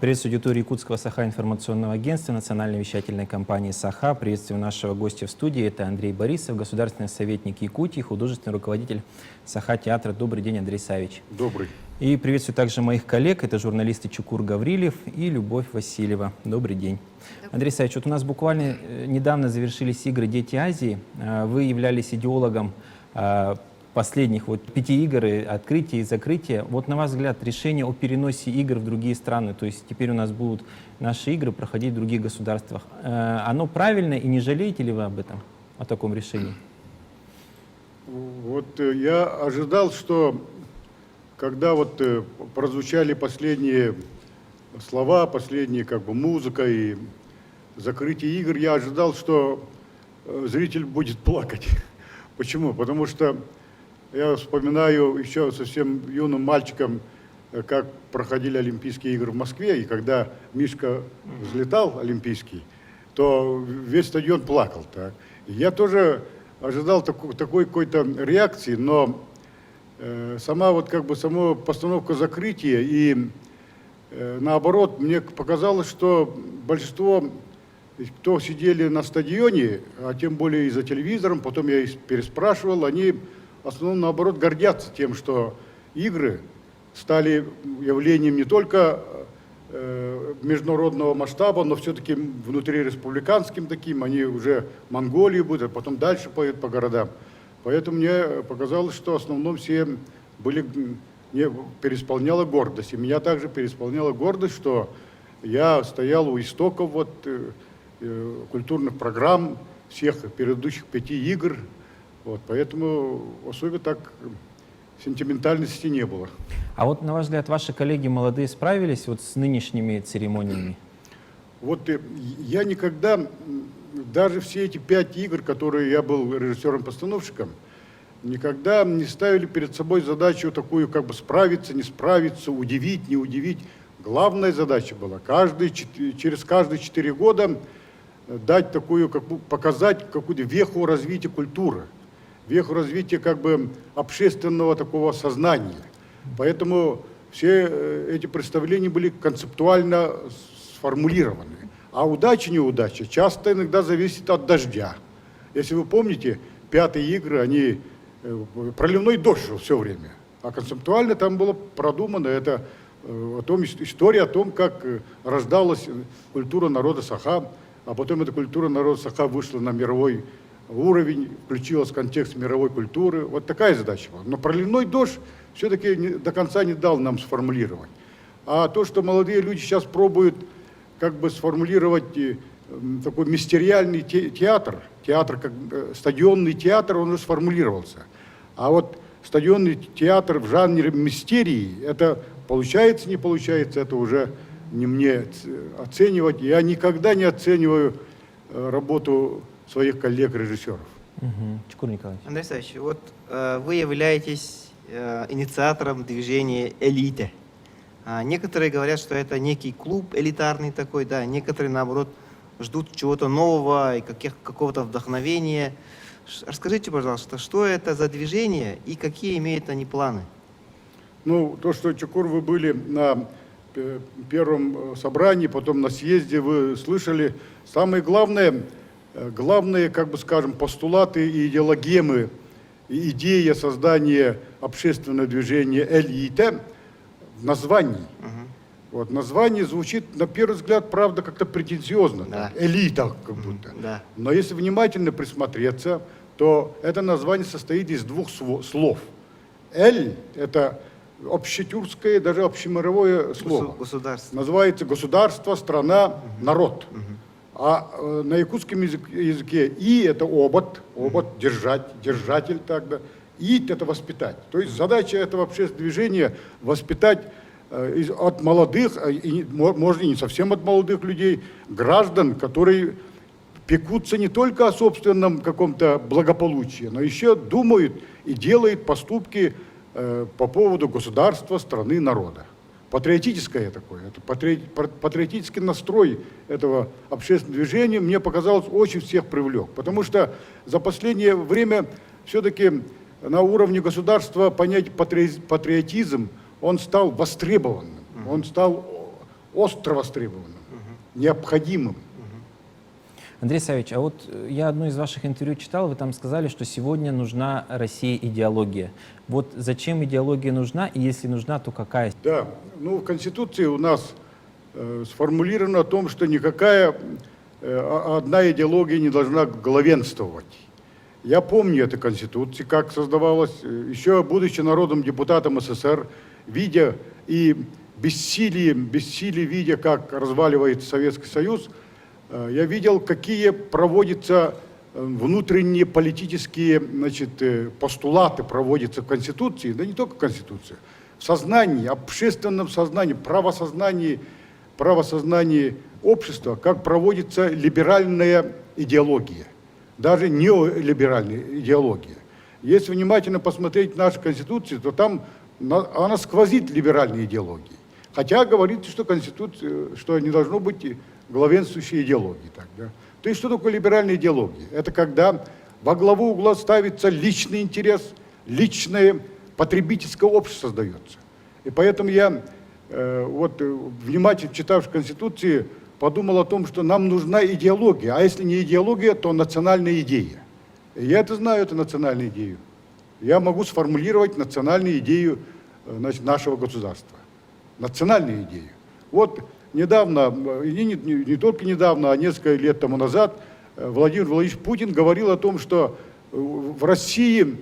Приветствую аудиторию Якутского Саха-информационного агентства национальной вещательной компании «Саха». Приветствую нашего гостя в студии. Это Андрей Борисов, государственный советник Якутии, художественный руководитель Саха-театра. Добрый день, Андрей Савич. Добрый. И приветствую также моих коллег. Это журналисты Чукур Гаврилев и Любовь Васильева. Добрый день. Андрей Савич, вот у нас буквально недавно завершились игры «Дети Азии». Вы являлись идеологом последних 5 игр, открытия и закрытия. Вот на ваш взгляд, решение о переносе игр в другие страны, то есть теперь у нас будут наши игры проходить в других государствах, оно правильно, и не жалеете ли вы об этом, о таком решении? Вот я ожидал, что когда прозвучали последние слова, последние музыка и закрытие игр, я ожидал, что зритель будет плакать. Почему? Потому что я вспоминаю еще совсем юным мальчиком, как проходили Олимпийские игры в Москве, и когда Мишка взлетал олимпийский, то весь стадион плакал. Так. Я тоже ожидал такой какой-то реакции, но сама постановка закрытия и наоборот, мне показалось, что большинство, кто сидели на стадионе, а тем более и за телевизором, потом я их переспрашивал, они в основном, наоборот, гордятся тем, что игры стали явлением не только международного масштаба, но все-таки внутриреспубликанским таким. Они уже в Монголии будут, а потом дальше поедут по городам. Поэтому мне показалось, что в основном все переисполняла гордость. И меня также переисполняла гордость, что я стоял у истоков культурных программ всех предыдущих 5 игр. Поэтому особо так сентиментальности не было. А вот, на ваш взгляд, ваши коллеги молодые справились с нынешними церемониями? Я никогда, даже все эти 5 игр, которые я был режиссером-постановщиком, никогда не ставили перед собой задачу такую, справиться, не справиться, удивить, не удивить. Главная задача была через каждые 4 года дать показать какую-то веху развития культуры, веху развития общественного такого сознания. Поэтому все эти представления были концептуально сформулированы. А удача, неудача часто иногда зависит от дождя. Если вы помните, 5 игры, они проливной дождь шел все время. А концептуально там было продумано история о том, как рождалась культура народа Саха, а потом эта культура народа Саха вышла на мировой уровень, включилась в контекст мировой культуры. Вот такая задача была. Но проливной дождь все-таки до конца не дал нам сформулировать. А то, что молодые люди сейчас пробуют сформулировать такой мистериальный театр, стадионный театр, он уже сформулировался. А стадионный театр в жанре мистерии, это получается, не получается, это уже не мне оценивать. Я никогда не оцениваю работу своих коллег-режиссеров. Чукур Николаевич. Андрей Александрович, вы являетесь инициатором движения «Элита». Некоторые говорят, что это некий клуб элитарный такой, да, некоторые, наоборот, ждут чего-то нового и какого-то вдохновения. Расскажите, пожалуйста, что это за движение и какие имеют они планы? То, что, Чукур, вы были на первом собрании, потом на съезде, вы слышали, самые главные, постулаты и идеологемы, и идея создания общественного движения «Элита» в названии. Название звучит, на первый взгляд, правда, как-то претензиозно. Да. Элита как будто. Да. Но если внимательно присмотреться, то это название состоит из 2 слов. «Эль» — это общетюркское, даже общемировое слово. Государство. Называется государство, страна, народ. А на якутском языке «и» — это обод, держатель тогда. «Ить» — это воспитать. То есть задача этого общественного движения — воспитать от молодых, может и не совсем от молодых людей, граждан, которые пекутся не только о собственном каком-то благополучии, но еще думают и делают поступки по поводу государства, страны, народа. Патриотическое такое, патриотический настрой этого общественного движения мне показалось очень всех привлек. Потому что за последнее время все-таки на уровне государства понятие патриотизм, он стал востребованным, он стал остро востребованным, необходимым. Андрей Савич, а вот я одно из ваших интервью читал, вы там сказали, что сегодня нужна России идеология. Вот зачем идеология нужна, и если нужна, то какая? Да, ну в Конституции у нас сформулировано о том, что никакая одна идеология не должна главенствовать. Я помню эту Конституцию, как создавалась, еще будучи народным депутатом СССР, видя и бессилие видя, как разваливается Советский Союз, я видел, какие проводятся внутренние политические, значит, постулаты проводятся в Конституции, да не только в Конституции, в сознании, общественном сознании, правосознании общества, как проводится либеральная идеология, даже неолиберальная идеология. Если внимательно посмотреть нашу Конституцию, то там она сквозит либеральной идеологией. Хотя говорится, что Конституция, что не должно быть главенствующей идеологии. Так, да? То есть что такое либеральная идеология? Это когда во главу угла ставится личный интерес, личное потребительское общество создается. И поэтому я, внимательно читавший Конституцию, подумал о том, что нам нужна идеология, а если не идеология, то национальная идея. И я это знаю, эту национальную идею. Я могу сформулировать национальную идею, значит, нашего государства. Национальную идею. Вот недавно, и не только недавно, а несколько лет тому назад Владимир Владимирович Путин говорил о том, что в России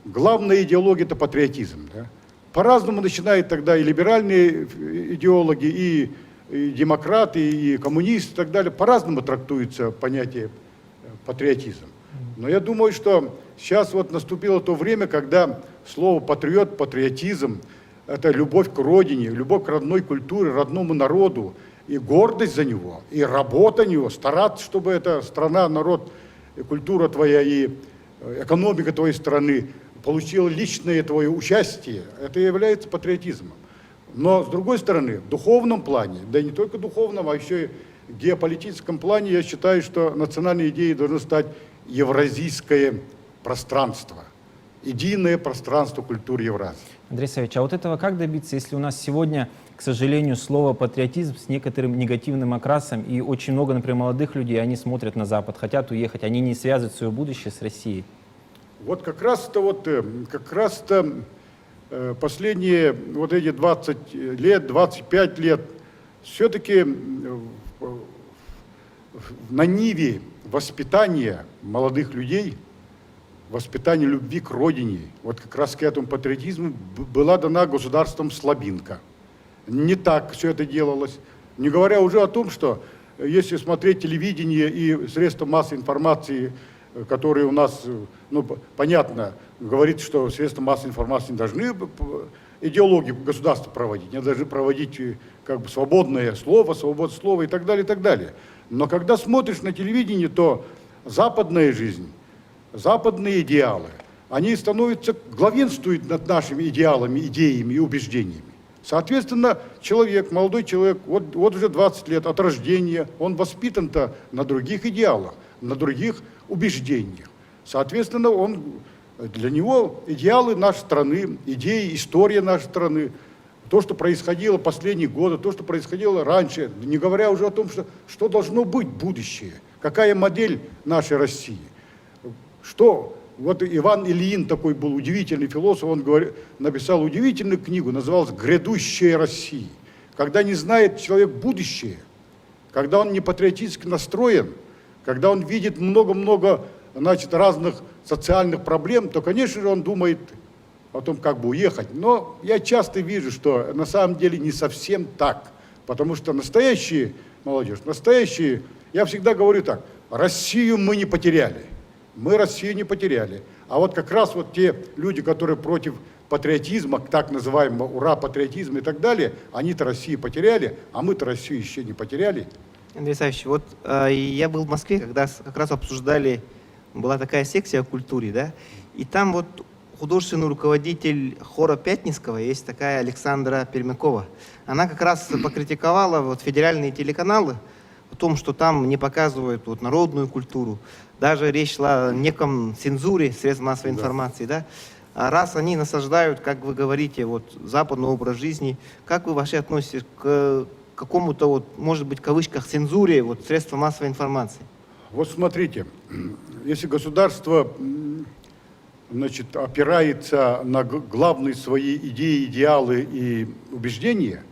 главная идеология – это патриотизм. Да? По-разному начинают тогда и либеральные идеологи, и демократы, и коммунисты и так далее. По-разному трактуется понятие патриотизм. Но я думаю, что сейчас вот наступило то время, когда слово патриот, патриотизм – это любовь к родине, любовь к родной культуре, родному народу, и гордость за него, и работа на него, стараться, чтобы эта страна, народ, и культура твоя, и экономика твоей страны получила личное твое участие. Это является патриотизмом. Но, с другой стороны, в духовном плане, да и не только духовном, а еще и в геополитическом плане, я считаю, что национальной идеей должно стать евразийское пространство, единое пространство культуры Евразии. Андрей Савич, а вот этого как добиться, если у нас сегодня, к сожалению, слово патриотизм с некоторым негативным окрасом, и очень много, например, молодых людей, они смотрят на Запад, хотят уехать, они не связывают свое будущее с Россией? Вот как раз-то последние вот эти 20 лет, 25 лет, все-таки на ниве воспитания молодых людей, воспитания любви к родине, вот как раз к этому патриотизму была дана государством слабинка. Не так все это делалось. Не говоря уже о том, что если смотреть телевидение и средства массовой информации, которые у нас, ну, понятно, говорит, что средства массовой информации не должны идеологию государства проводить, не должны проводить как бы свободное слово, свободу слова и так далее, и так далее. Но когда смотришь на телевидение, то западная жизнь, западные идеалы, они главенствуют над нашими идеалами, идеями и убеждениями. Соответственно, молодой человек, вот уже 20 лет от рождения, он воспитан-то на других идеалах, на других убеждениях. Соответственно, для него идеалы нашей страны, идеи, история нашей страны, то, что происходило последние годы, то, что происходило раньше, не говоря уже о том, что должно быть будущее, какая модель нашей России. Вот Иван Ильин такой был удивительный философ, он написал удивительную книгу, называлась «Грядущая Россия». Когда не знает человек будущее, когда он не патриотически настроен, когда он видит много-много, значит, разных социальных проблем, то, конечно же, он думает о том, как бы уехать. Но я часто вижу, что на самом деле не совсем так. Потому что настоящие молодежь, я всегда говорю так, Россию мы не потеряли. Мы Россию не потеряли. А вот как раз вот те люди, которые против патриотизма, так называемого ура-патриотизма и так далее, они-то Россию потеряли, а мы-то Россию еще не потеряли. Андрей Савич, вот я был в Москве, когда как раз обсуждали, была такая секция о культуре, да, и там вот художественный руководитель хора Пятницкого, есть такая Александра Пермякова. Она как раз покритиковала вот федеральные телеканалы о том, что там не показывают вот народную культуру. Даже речь шла о неком цензуре средств массовой информации, да. А раз они насаждают, как вы говорите, вот западный образ жизни, как вы вообще относитесь к какому-то, вот, может быть, в кавычках, цензуре вот, средства массовой информации? Вот смотрите, если государство значит, опирается на главные свои идеи, идеалы и убеждения,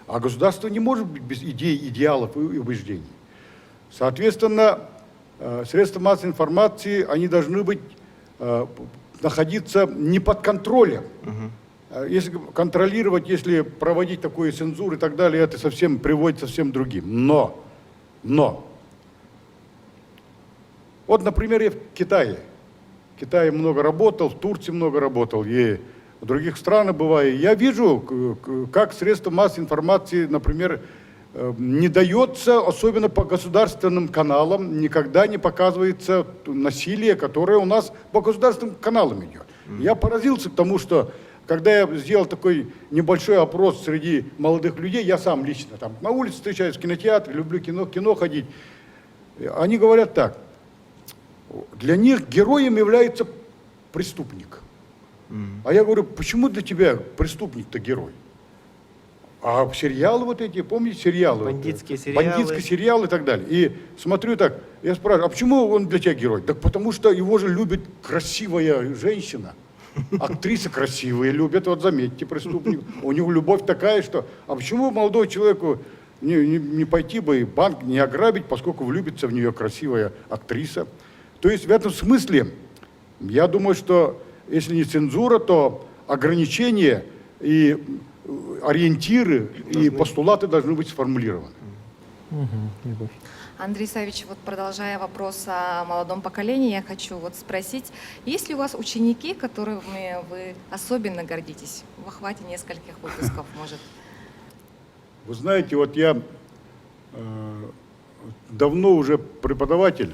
а государство не может быть без идей, идеалов и убеждений. Соответственно, средства массовой информации, они должны быть, находиться не под контролем. Если контролировать, если проводить такую цензуру и так далее, это совсем приводит совсем другим. Но, вот, например, я в Китае. В Китае много работал, в Турции много работал, и в других странах бываю. Я вижу, как средства массовой информации, например, не дается, особенно по государственным каналам, никогда не показывается насилие, которое у нас по государственным каналам идет. Я поразился к тому, что когда я сделал такой небольшой опрос среди молодых людей, я сам лично там на улице встречаюсь, в кинотеатре, люблю кино ходить, они говорят так: для них героем является преступник. А я говорю, почему для тебя преступник-то герой? А сериалы вот эти, помните сериалы? Бандитские сериалы. Бандитские сериалы и так далее. И смотрю так, я спрашиваю, а почему он для тебя герой? Так потому что его же любит красивая женщина. Актрисы красивые любят, вот заметьте, преступник. У него любовь такая, что... А почему молодой человеку не пойти бы и банк не ограбить, поскольку влюбится в нее красивая актриса? То есть в этом смысле, я думаю, что если не цензура, то ограничения и ориентиры и постулаты должны быть сформулированы. Любовь. Андрей Савич, вот продолжая вопрос о молодом поколении, я хочу вот спросить, есть ли у вас ученики, которыми вы особенно гордитесь? В охвате нескольких выпусков, может? Вы знаете, вот я давно уже преподаватель,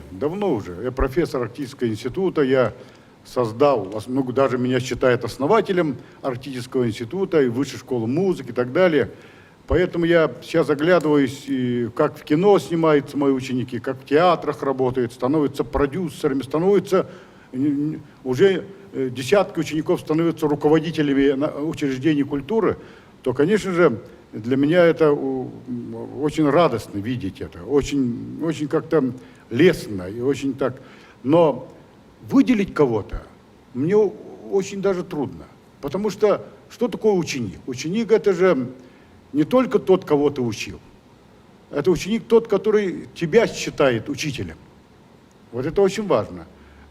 я профессор Арктического института, я создал, даже меня считают основателем Арктического института и Высшей школы музыки и так далее. Поэтому я сейчас оглядываюсь, как в кино снимаются мои ученики, как в театрах работают, становятся продюсерами, становятся уже десятки учеников становятся руководителями учреждений культуры, то, конечно же, для меня это очень радостно видеть это, очень, очень как-то лестно и очень так. Но выделить кого-то мне очень даже трудно, потому что такое ученик? Ученик — это же не только тот, кого ты учил, это ученик тот, который тебя считает учителем. Вот это очень важно.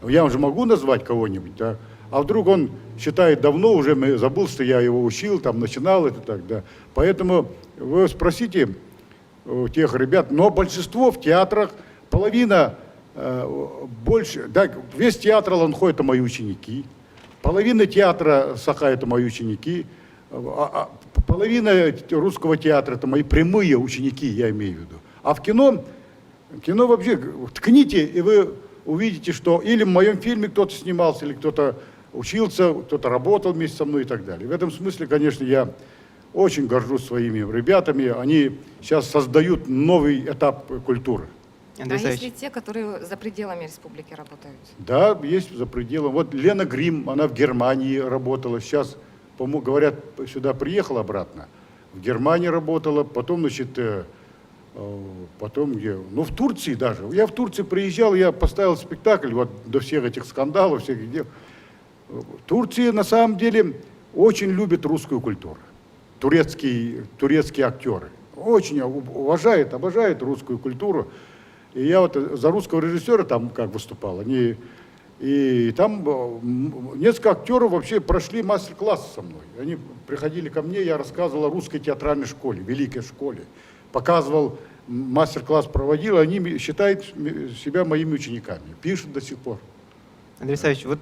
Я уже могу назвать кого-нибудь, да? А вдруг он считает давно, уже забыл, что я его учил, там начинал это так, да. Поэтому вы спросите у тех ребят, но большинство в театрах, половина больше, да, весь театр Ланхой — это мои ученики, половина театра Саха — это мои ученики, половина русского театра — это мои прямые ученики, я имею в виду. А в кино вообще, ткните, и вы увидите, что или в моем фильме кто-то снимался, или кто-то учился, кто-то работал вместе со мной и так далее. В этом смысле, конечно, я очень горжусь своими ребятами. Они сейчас создают новый этап культуры. Андрей есть Савич. ли те, которые за пределами республики работают? Да, есть за пределом. Вот Лена Грим, она в Германии работала. Сейчас, говорят, сюда приехала обратно. В Германии работала, потом, значит, потом где? Ну, в Турции даже. Я в Турции приезжал, я поставил спектакль вот до всех этих скандалов, всех дел. Турция на самом деле очень любит русскую культуру. Турецкие актеры. Очень обожают русскую культуру. И я вот за русского режиссера там как выступал. И там несколько актеров вообще прошли мастер-класс со мной. Они приходили ко мне, я рассказывал о русской театральной школе, великой школе. Показывал, мастер-класс проводил, они считают себя моими учениками. Пишут до сих пор. Андрей Савич, вот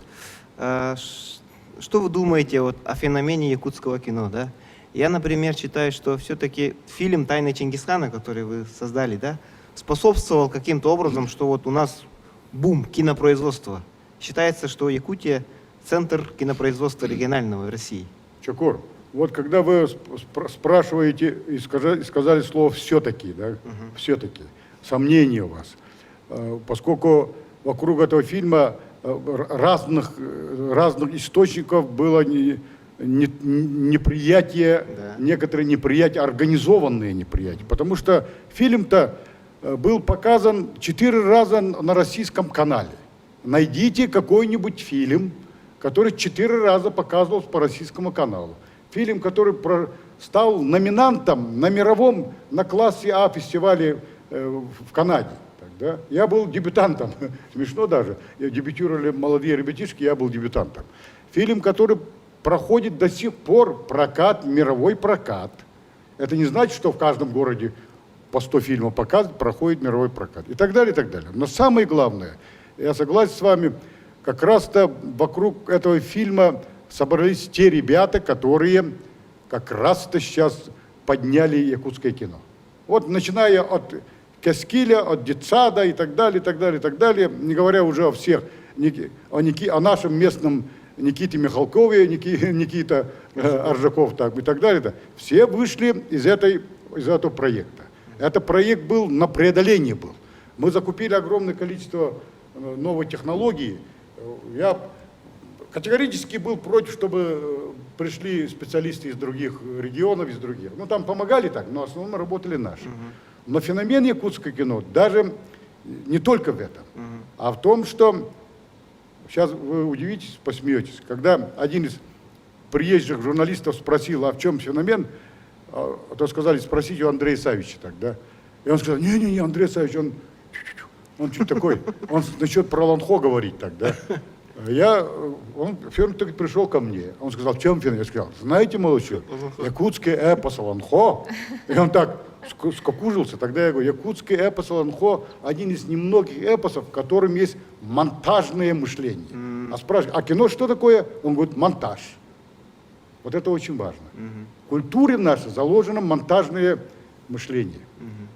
что вы думаете вот о феномене якутского кино, да? Я, например, считаю, что все-таки фильм «Тайны Чингисхана», который вы создали, да, способствовал каким-то образом, что вот у нас бум кинопроизводства. Считается, что Якутия — центр кинопроизводства регионального в России. Чакур, вот когда вы спрашиваете и сказали слово «все-таки», да, все-таки, сомнения у вас, поскольку вокруг этого фильма разных источников было неприятие, Да. некоторые неприятия, организованные неприятия. Потому что фильм-то был показан 4 раза на российском канале. Найдите какой-нибудь фильм, который 4 раза показывался по российскому каналу. Фильм, который стал номинантом на мировом, на классе А фестивале в Канаде. Да? Я был дебютантом, смешно даже, дебютировали молодые ребятишки, я был дебютантом. Фильм, который проходит до сих пор прокат, мировой прокат. Это не значит, что в каждом городе по 100 фильмов показывают, проходит мировой прокат. И так далее, и так далее. Но самое главное, я согласен с вами, как раз-то вокруг этого фильма собрались те ребята, которые как раз-то сейчас подняли якутское кино. Вот начиная от Кескиля, от Детсада и так далее, и так далее, и так далее, не говоря уже о всех, о нашем местном Никите Михалкове, Никита Аржаков так, и так далее. Да. Все вышли из этого проекта. Этот проект был на преодоление был. Мы закупили огромное количество новой технологии. Я категорически был против, чтобы пришли специалисты из других регионов, из других. Ну, там помогали так, но в основном работали наши. Но феномен якутского кино даже не только в этом, а в том, что, сейчас вы удивитесь, посмеетесь, когда один из приезжих журналистов спросил, а в чем феномен, то сказали, спросите у Андрея Савича тогда. И он сказал, не-не-не, Андрей Савич, он что-то такой, он начнет про Ланхо говорить тогда. Он таки пришел ко мне, он сказал, в чем феномен? Я сказал, знаете, молодой, якутский эпос Ланхо. И он так скокужился, тогда я говорю, якутский эпос Ланхо один из немногих эпосов, в котором есть монтажное мышление. А спрашивают, а кино что такое? Он говорит, монтаж. Вот это очень важно. В культуре нашей заложено монтажное мышление.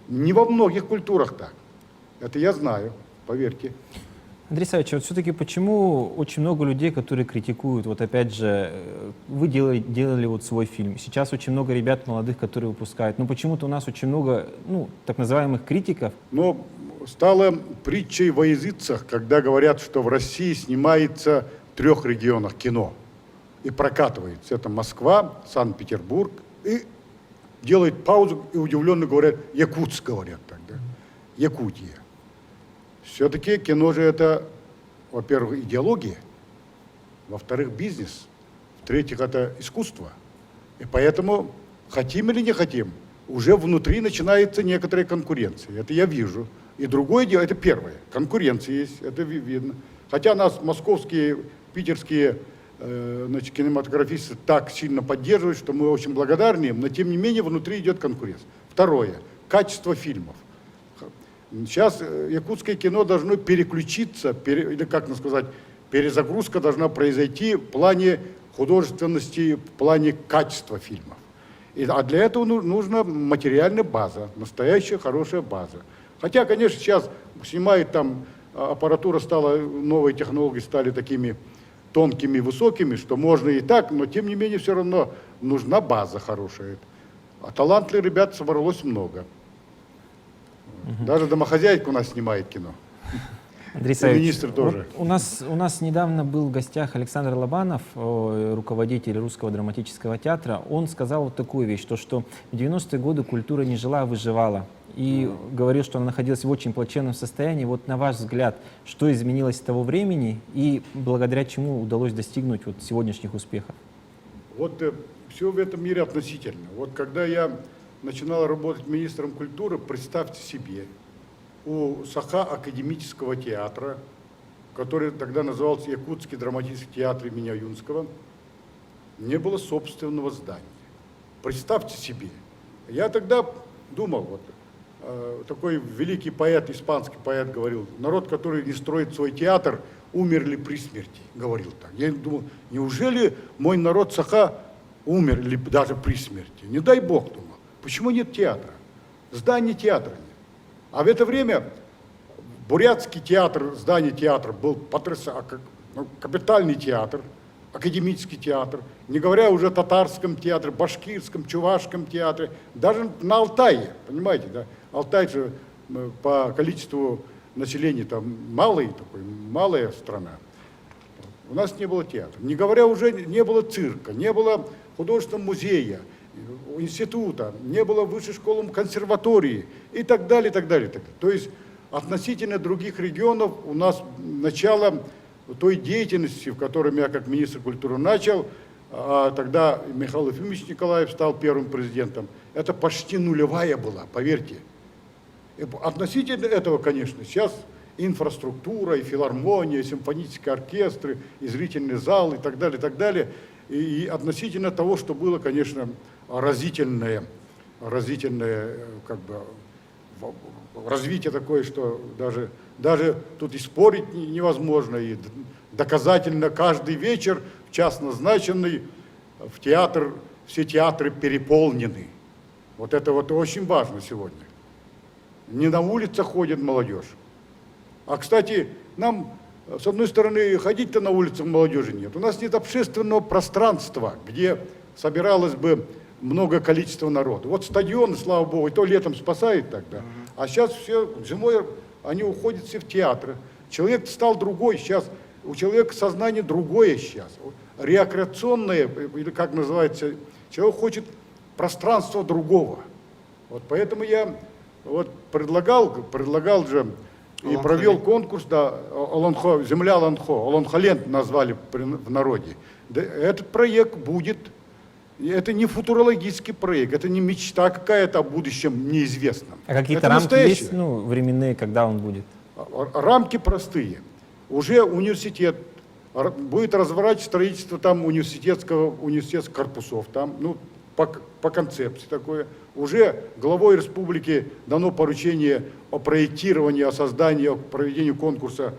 Не во многих культурах так. Это я знаю, поверьте. Андрей Савич, вот все-таки почему очень много людей, которые критикуют, вот опять же, вы делали вот свой фильм, сейчас очень много ребят молодых, которые выпускают, но почему-то у нас очень много, так называемых критиков. Но стало притчей во языцах, когда говорят, что в России снимается в 3 регионах кино и прокатывается. Это Москва, Санкт-Петербург, и делает паузу и удивленно говорят, Якутск, говорят тогда, Якутия. Все-таки кино же это, во-первых, идеология, во-вторых, бизнес, в-третьих, это искусство. И поэтому, хотим или не хотим, уже внутри начинается некоторая конкуренция. Это я вижу. И другое дело, это первое, конкуренция есть, это видно. Хотя нас московские, питерские кинематографисты так сильно поддерживают, что мы очень благодарны им, но тем не менее внутри идет конкуренция. Второе, качество фильмов. Сейчас якутское кино должно переключиться, или как сказать, перезагрузка должна произойти в плане художественности, в плане качества фильмов. А для этого нужна материальная база, настоящая хорошая база. Хотя, конечно, сейчас снимает там, аппаратура стала, новые технологии стали такими тонкими, высокими, что можно и так, но тем не менее все равно нужна база хорошая. А талантливых ребят собралось много. Даже домохозяйка у нас снимает кино. Андрей Савич, министр тоже. Вот у нас недавно был в гостях Александр Лобанов, руководитель Русского драматического театра. Он сказал вот такую вещь, что в 90-е годы культура не жила, а выживала. И говорил, что она находилась в очень плачевном состоянии. Вот на ваш взгляд, что изменилось с того времени и благодаря чему удалось достигнуть вот сегодняшних успехов? Вот все в этом мире относительно. Вот когда я начинал работать министром культуры, представьте себе, у Саха академического театра, который тогда назывался Якутский драматический театр имени Аюнского, не было собственного здания. Представьте себе. Я тогда думал, вот такой великий поэт, испанский поэт говорил, народ, который не строит свой театр, умерли при смерти, говорил так. Я думал, неужели мой народ Саха умер или даже при смерти? Не дай Бог, думал. Почему нет театра? Здания театра нет. А в это время бурятский театр, здание театра был капитальный театр, академический театр, не говоря уже о татарском театре, башкирском, чувашском театре, даже на Алтае, понимаете, да? Алтай же по количеству населения там малая страна. У нас не было театра. Не говоря уже, не было цирка, не было художественного музея, института, не было высшей школы, консерватории и так далее, и так далее, и так далее. То есть относительно других регионов у нас начало той деятельности, в которой я как министр культуры начал, а тогда Михаил Ефимович Николаев стал первым президентом, это почти нулевая была, поверьте. И относительно этого, конечно, сейчас инфраструктура, и филармония, и симфонические оркестры, и зрительный зал, и так далее, и относительно того, что было, конечно, разительное как бы, развитие такое, что даже тут и спорить невозможно, и доказательно каждый вечер, в час назначенный, в театр, все театры переполнены. Вот это вот очень важно сегодня. Не на улицах ходит молодежь. А, кстати, нам, с одной стороны, ходить-то на улицах молодежи нет. У нас нет общественного пространства, где собиралось бы много количества народа. Вот стадионы, слава богу, и то летом спасает тогда. А сейчас все, зимой они уходят все в театры. Человек стал другой сейчас. У человека сознание другое сейчас. Рекреационное, или как называется, человек хочет пространства другого. Вот поэтому я вот предлагал же и провел конкурс, да, Олонхо, земля Олонхо, Олонхолент назвали в народе. Да, этот проект будет, это не футурологический проект, это не мечта какая-то о будущем неизвестном. А какие-то это рамки настоящее. есть, ну, временные, когда он будет? Рамки простые. Уже университет будет разворачивать строительство там университетских корпусов, там, ну, по концепции такое. Уже главой республики дано поручение о проектировании, о создании, о проведении конкурса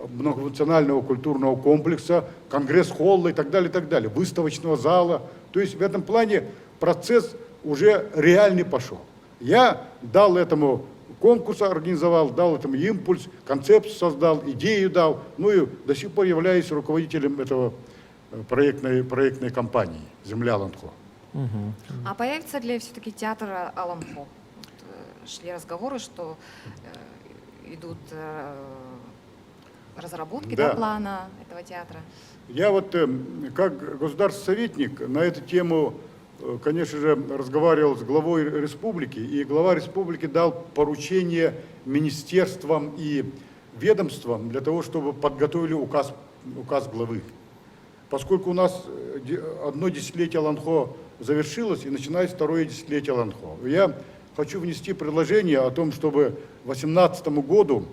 многофункционального культурного комплекса, конгресс-холла и так далее, выставочного зала. То есть в этом плане процесс уже реальный пошел. Я дал этому конкурс, организовал, дал этому импульс, концепцию создал, идею дал, ну и до сих пор являюсь руководителем этого проектной компании «Земля Олонхо». А появится ли все-таки театр Олонхо? Вот, шли разговоры, что идут разработки, Да. да, плана этого театра. Я вот как государственный советник на эту тему, конечно же, разговаривал с главой республики, и глава республики дал поручение министерствам и ведомствам для того, чтобы подготовили указ главы. Поскольку у нас одно десятилетие Олонхо завершилось и начинается второе десятилетие Олонхо. Я хочу внести предложение о том, чтобы к 2018 году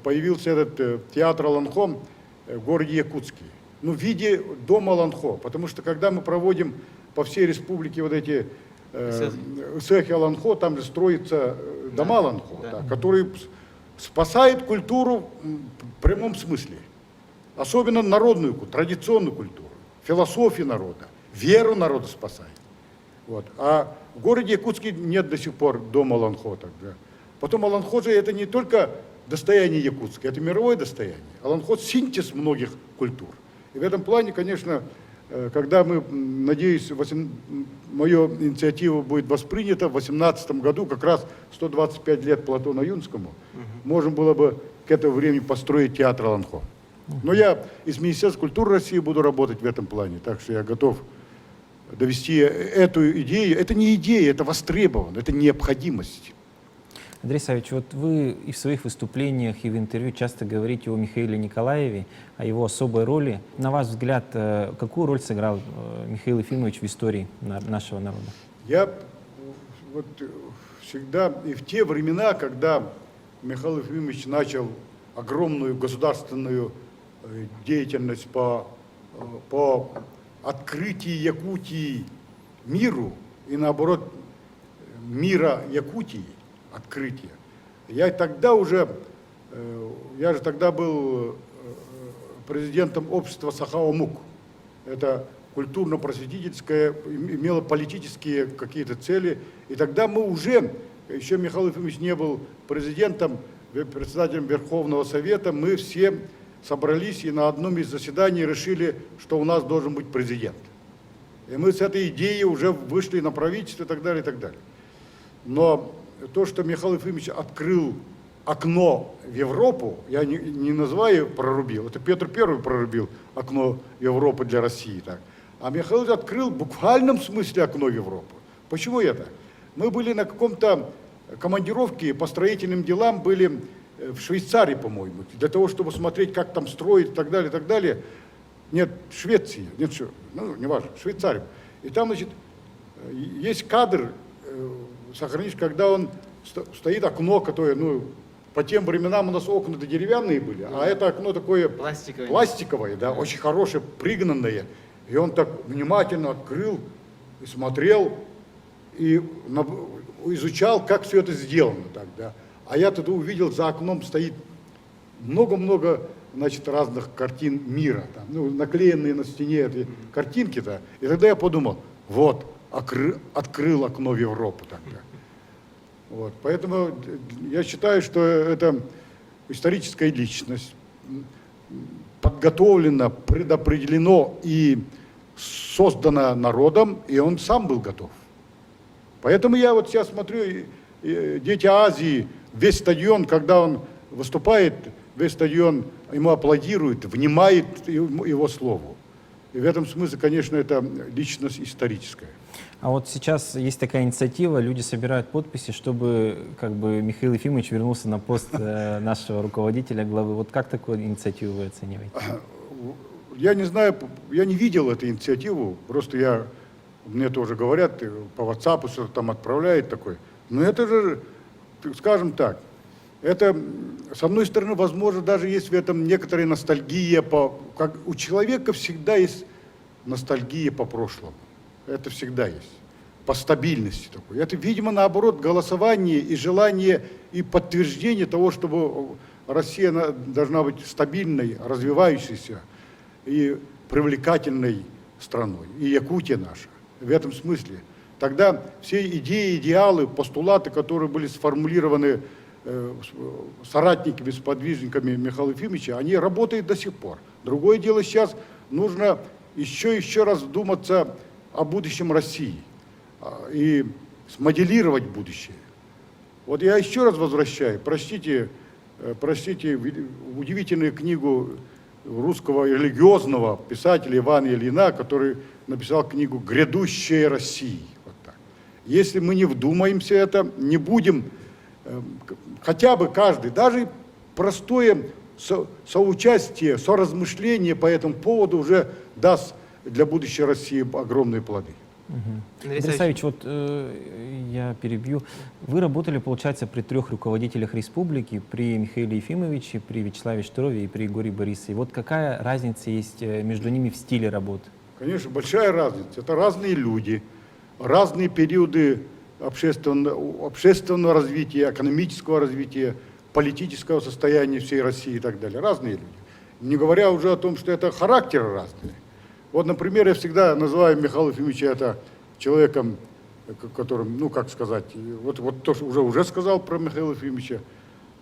появился этот театр Олонхо в городе Якутске. Ну, в виде дома Олонхо, потому что когда мы проводим по всей республике вот эти цехи Олонхо, там же строятся дома Олонхо, да. Да, которые спасают культуру в прямом смысле. Особенно народную, традиционную культуру, философию народа, веру народа спасает. Вот. А в городе Якутске нет до сих пор дома Олонхо. Да. Потом Олонхо же это не только достояние Якутска, это мировое достояние. Олонхо — синтез многих культур. И в этом плане, конечно, когда мы, надеюсь, моя инициатива будет воспринята, в 2018 году, как раз 125 лет Платону Юнскому, можно было бы к этому времени построить театр Олонхо. Но я из Министерства культуры России буду работать в этом плане, так что я готов довести эту идею. Это не идея, это востребовано, это необходимость. Андрей Савич, вот вы и в своих выступлениях, и в интервью часто говорите о Михаиле Николаеве, о его особой роли. На ваш взгляд, какую роль сыграл Михаил Ефимович в истории нашего народа? Я вот всегда, и в те времена, когда Михаил Ефимович начал огромную государственную деятельность по открытию Якутии миру и, наоборот, мира Якутии, открытие. Я же тогда был президентом общества Сахаомук. Это культурно-просветительское, имело политические какие-то цели. И тогда мы уже, еще Михаил Ефимович не был президентом, председателем Верховного Совета, мы все собрались и на одном из заседаний решили, что у нас должен быть президент. И мы с этой идеей уже вышли на правительство и так далее, и так далее. Но то, что Михаил Ефимович открыл окно в Европу, я не называю прорубил, это Петр I прорубил окно в Европу для России. Так. А Михаил открыл в буквальном смысле окно в Европу. Почему это? Мы были на каком-то командировке по строительным делам, были в Швейцарии, по-моему, для того, чтобы смотреть, как там строить и так далее, и так далее. Нет, Швеции, нет, ну, неважно, Швейцарии. И там, значит, есть кадр, сохранишь, когда он стоит окно, которое, ну, по тем временам у нас окна-то деревянные были, а это окно такое пластиковое, да, очень хорошее, пригнанное. И он так внимательно открыл и смотрел, и изучал, как все это сделано. Так, да. А я тогда увидел, за окном стоит много-много, значит, разных картин мира, там, ну, наклеенные на стене эти картинки-то. И тогда я подумал, вот, открыл окно в Европу тогда. Вот. Поэтому я считаю, что это историческая личность, подготовлено, предопределено и создано народом, и он сам был готов. Поэтому я вот сейчас смотрю, дети Азии, весь стадион, когда он выступает, весь стадион ему аплодирует, внимает его слову. И в этом смысле, конечно, это личность историческая. А вот сейчас есть такая инициатива, люди собирают подписи, чтобы как бы Михаил Ефимович вернулся на пост нашего руководителя, главы. Вот как такую инициативу вы оцениваете? Я не знаю, я не видел эту инициативу, просто мне тоже говорят, по WhatsApp что-то там отправляют такое. Но это же, скажем так, это, с одной стороны, возможно, даже есть в этом некоторая ностальгия, как у человека всегда есть ностальгия по прошлому. Это всегда есть. По стабильности такой. Это, видимо, наоборот, голосование и желание и подтверждение того, чтобы Россия должна быть стабильной, развивающейся и привлекательной страной. И Якутия наша. В этом смысле. Тогда все идеи, идеалы, постулаты, которые были сформулированы соратниками, сподвижниками Михаила Ефимовича, они работают до сих пор. Другое дело, сейчас нужно еще раз вдуматься о будущем России и смоделировать будущее. Вот я еще раз возвращаю, прочтите удивительную книгу русского религиозного писателя Ивана Ильина, который написал книгу «Грядущая Россия». Вот так. Если мы не вдумаемся это, не будем, хотя бы каждый, даже простое соучастие, соразмышление по этому поводу уже даст для будущей России огромные плоды. Андрей Савич, вот я перебью. Вы работали, получается, при 3 руководителях республики, при Михаиле Ефимовиче, при Вячеславе Штырове и при Егоре Борисове. Вот какая разница есть между ними в стиле работы? Конечно, большая разница. Это разные люди, разные периоды общественного развития, экономического развития, политического состояния всей России и так далее. Разные люди. Не говоря уже о том, что это характеры разные. Вот, например, я всегда называю Михаила Ефимовича это человеком, которым, ну, как сказать, вот то, что уже сказал про Михаила Ефимовича.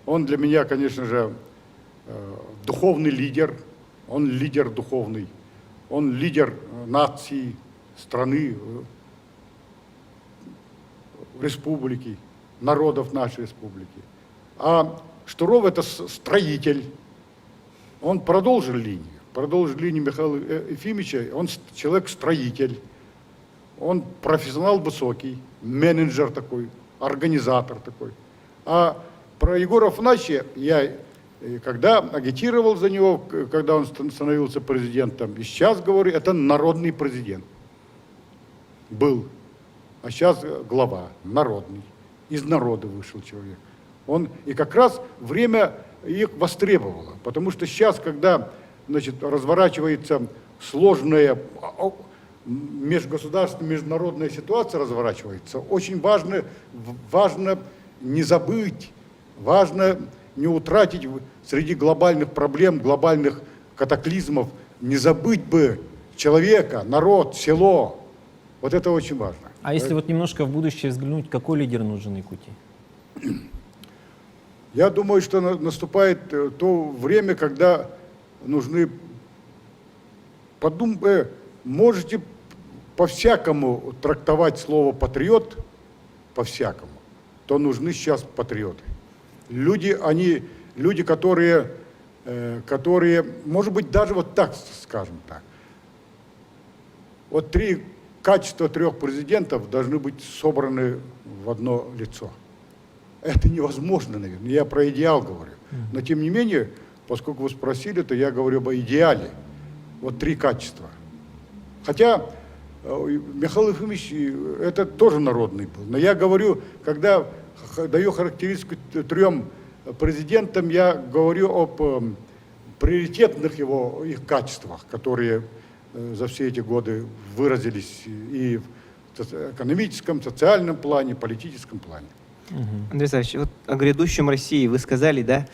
Он для меня, конечно же, духовный лидер, он лидер духовный, он лидер нации, страны, республики, народов нашей республики. А Штыров — это строитель, он продолжил линию Михаила Ефимовича, он человек-строитель, он профессионал высокий, менеджер такой, организатор такой. А про Егора Афанасьевича я, когда агитировал за него, когда он становился президентом, и сейчас говорю, это народный президент был, а сейчас глава, народный, из народа вышел человек. И как раз время их востребовало, потому что сейчас, когда, значит, разворачивается сложная межгосударственная, международная ситуация разворачивается, очень важно не забыть, важно не утратить среди глобальных проблем, глобальных катаклизмов, не забыть бы человека, народ, село. Вот это очень важно. А если вот немножко в будущее взглянуть, какой лидер нужен Якутии? Я думаю, что наступает то время, когда нужны, можете по-всякому трактовать слово «патриот», по-всякому, то нужны сейчас патриоты. люди, которые, может быть, даже вот так, скажем так, вот три качества трех президентов должны быть собраны в одно лицо. Это невозможно, наверное. Я про идеал говорю. Но тем не менее, поскольку вы спросили, то я говорю об идеале. Вот три качества. Хотя Михаил Ефимович, это тоже народный был. Но я говорю, когда даю характеристику трем президентам, я говорю об приоритетных их качествах, которые за все эти годы выразились и в экономическом, социальном плане, политическом плане. Андрей Александрович, вот о грядущем России вы сказали, да?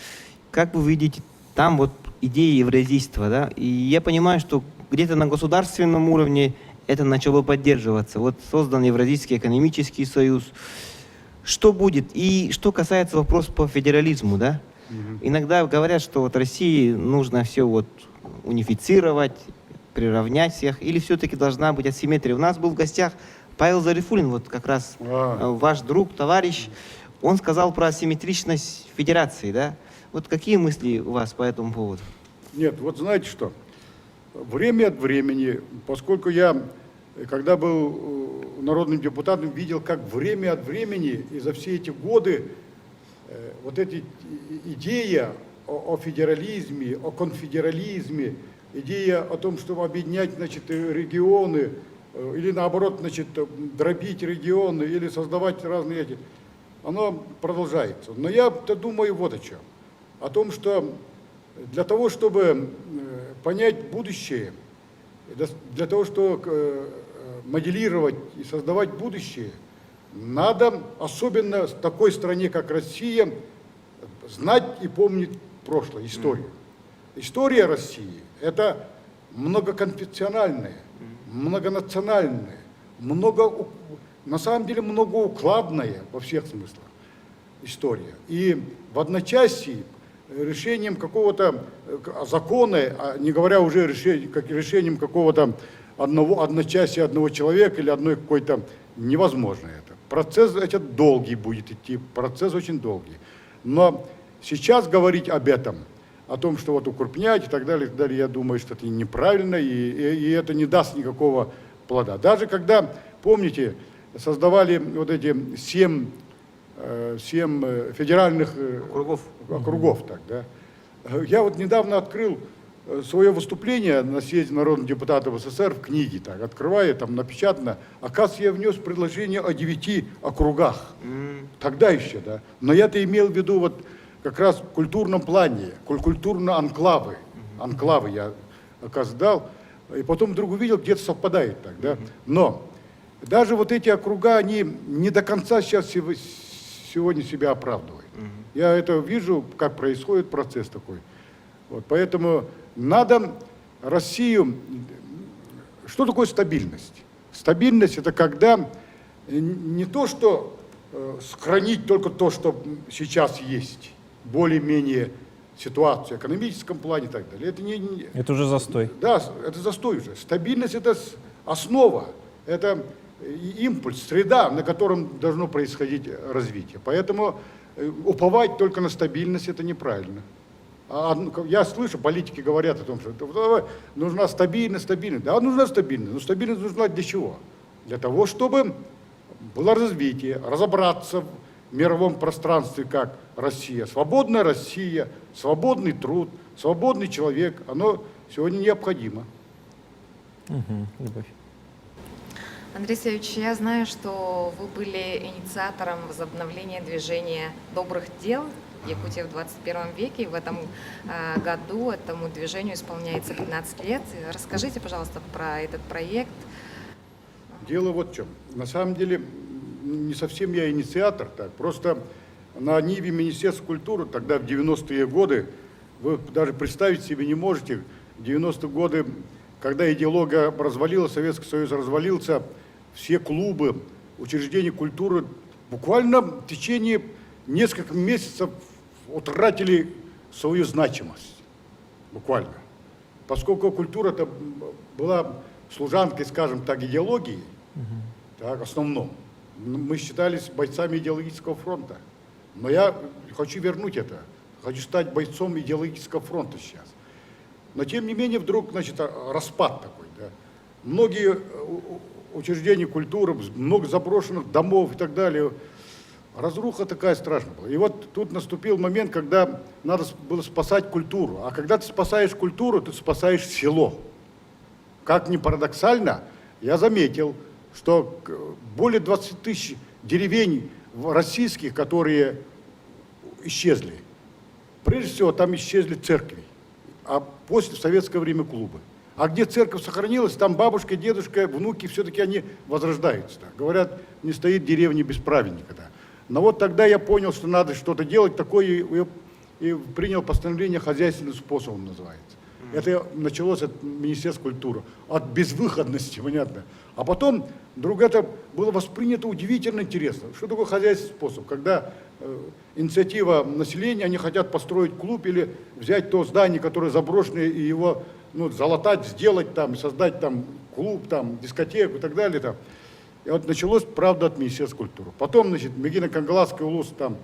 Как вы видите там вот идеи евразийства, да? И я понимаю, что где-то на государственном уровне это начало поддерживаться. Вот создан Евразийский экономический союз. Что будет? И что касается вопроса по федерализму, да? Иногда говорят, что вот России нужно все вот унифицировать, приравнять всех, или все-таки должна быть асимметрия. У нас был в гостях Павел Зарифулин, вот как раз ваш друг, товарищ, он сказал про асимметричность федерации, да? Вот какие мысли у вас по этому поводу? Нет, вот знаете что, время от времени, поскольку я, когда был народным депутатом, видел, как время от времени и за все эти годы вот эти идея о федерализме, о конфедерализме, идея о том, чтобы объединять, значит, регионы, или наоборот, значит, дробить регионы, или создавать разные эти, оно продолжается. Но я-то думаю вот о чем. О том, что для того, чтобы понять будущее, для того, чтобы моделировать и создавать будущее, надо, особенно в такой стране, как Россия, знать и помнить прошлое, историю. История России – это многоконфессиональная, многонациональная, на самом деле многоукладная во всех смыслах история. И в одночасье решением какого-то закона, не говоря уже решением какого-то одночасья одного человека или одной какой-то, невозможно это. Процесс этот долгий будет идти, процесс очень долгий. Но сейчас говорить об этом, о том, что вот укрупнять и так далее, я думаю, что это неправильно, и это не даст никакого плода. Даже когда, помните, создавали вот эти 7 федеральных округов так, да? Я вот недавно открыл свое выступление на съезде народных депутатов СССР в книге, так, открывая, там напечатано, оказывается, я внес предложение о 9 округах. Тогда еще, да. Но я-то имел в виду вот как раз в культурном плане, культурно-анклавы. Анклавы я, оказывается, дал. И потом вдруг увидел, где-то совпадает так, да. Но даже вот эти округа, они не до конца сегодня себя оправдывают. Я это вижу, как происходит процесс такой. Вот, поэтому надо Россию... Что такое стабильность? Стабильность – это когда не то, что сохранить только то, что сейчас есть, более-менее ситуацию в экономическом плане и так далее. Это уже застой. Да, это застой уже. Стабильность – это основа, это импульс, среда, на котором должно происходить развитие. Поэтому уповать только на стабильность – это неправильно. Я слышу, политики говорят о том, что нужна стабильность. Да, нужна стабильность. Но стабильность нужна для чего? Для того, чтобы было развитие, разобраться в мировом пространстве, как Россия. Свободная Россия, свободный труд, свободный человек. Оно сегодня необходимо. Любовь. Андрей Савич, я знаю, что вы были инициатором возобновления движения добрых дел в Якутии в 21 веке. И в этом году этому движению исполняется 15 лет. Расскажите, пожалуйста, про этот проект. Дело вот в чем. На самом деле, не совсем я инициатор, так, просто на ниве Министерства культуры, тогда в 90-е годы, вы даже представить себе не можете, в 90-е годы, когда идеология развалилась, Советский Союз развалился, все клубы, учреждения культуры буквально в течение нескольких месяцев утратили свою значимость. Буквально. Поскольку культура это была служанкой, скажем так, идеологии, так, в основном. Мы считались бойцами идеологического фронта. Но я хочу вернуть это. Хочу стать бойцом идеологического фронта сейчас. Но тем не менее вдруг, значит, распад такой. Да. Многие учреждения культуры, много заброшенных домов и так далее. Разруха такая страшная была. И вот тут наступил момент, когда надо было спасать культуру. А когда ты спасаешь культуру, ты спасаешь село. Как ни парадоксально, я заметил, что более 20 тысяч деревень российских, которые исчезли. Прежде всего, там исчезли церкви, а после в советское время клубы. А где церковь сохранилась, там бабушка, дедушка, внуки, все-таки они возрождаются. Да. Говорят, не стоит деревня без праведника. Да. Но вот тогда я понял, что надо что-то делать такое, и принял постановление хозяйственным способом, называется. Это началось от Министерства культуры, от безвыходности, понятно. А потом вдруг это было воспринято удивительно интересно. Что такое хозяйственный способ? Когда инициатива населения, они хотят построить клуб или взять то здание, которое заброшенное, и его залатать, сделать там, создать там клуб, там, дискотеку и так далее. Там. И вот началось, правда, от Министерства культуры. Потом, значит, Мегино-Кангаласский улус, там,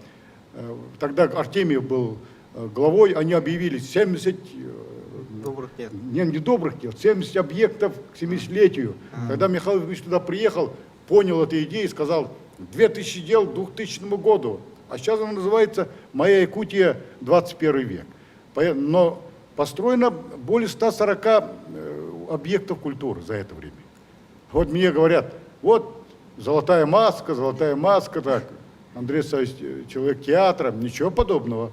тогда Артемьев был главой, они объявили 70... Добрых дел. Не добрых дел, 70 объектов к 70-летию. Когда Михаил Ильич туда приехал, понял эту идею и сказал, 2000 дел к 2000 году. А сейчас она называется «Моя Якутия, 21 век». Но построено более 140 объектов культуры за это время. Вот мне говорят, вот золотая маска, так, Андрей Савич, человек театра, ничего подобного.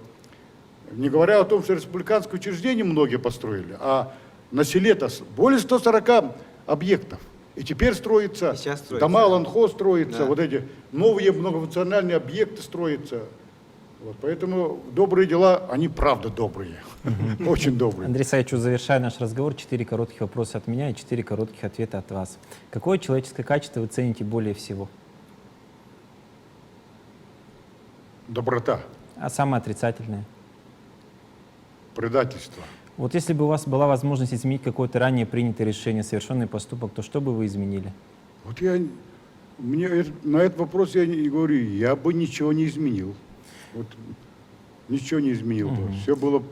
Не говоря о том, что республиканское учреждение многие построили, а на селе-то более 140 объектов. И теперь строятся, дома Ланхо строятся, да. Вот эти новые многофункциональные объекты строятся. Вот, поэтому добрые дела, они правда добрые, очень добрые. Андрей Савич, завершая наш разговор, 4 коротких вопроса от меня и 4 коротких ответа от вас. Какое человеческое качество вы цените более всего? Доброта. А самое отрицательное? Предательство. Вот если бы у вас была возможность изменить какое-то ранее принятое решение, совершенный поступок, то что бы вы изменили? Вот на этот вопрос я не говорю, я бы ничего не изменил. Вот, ничего не изменил. Все было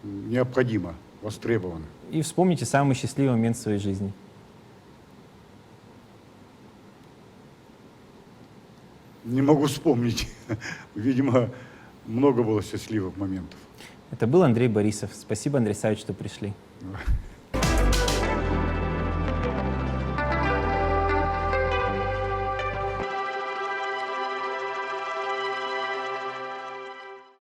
необходимо, востребовано. И вспомните самый счастливый момент в своей жизни. Не могу вспомнить. Видимо, много было счастливых моментов. Это был Андрей Борисов. Спасибо, Андрей Савич, что пришли.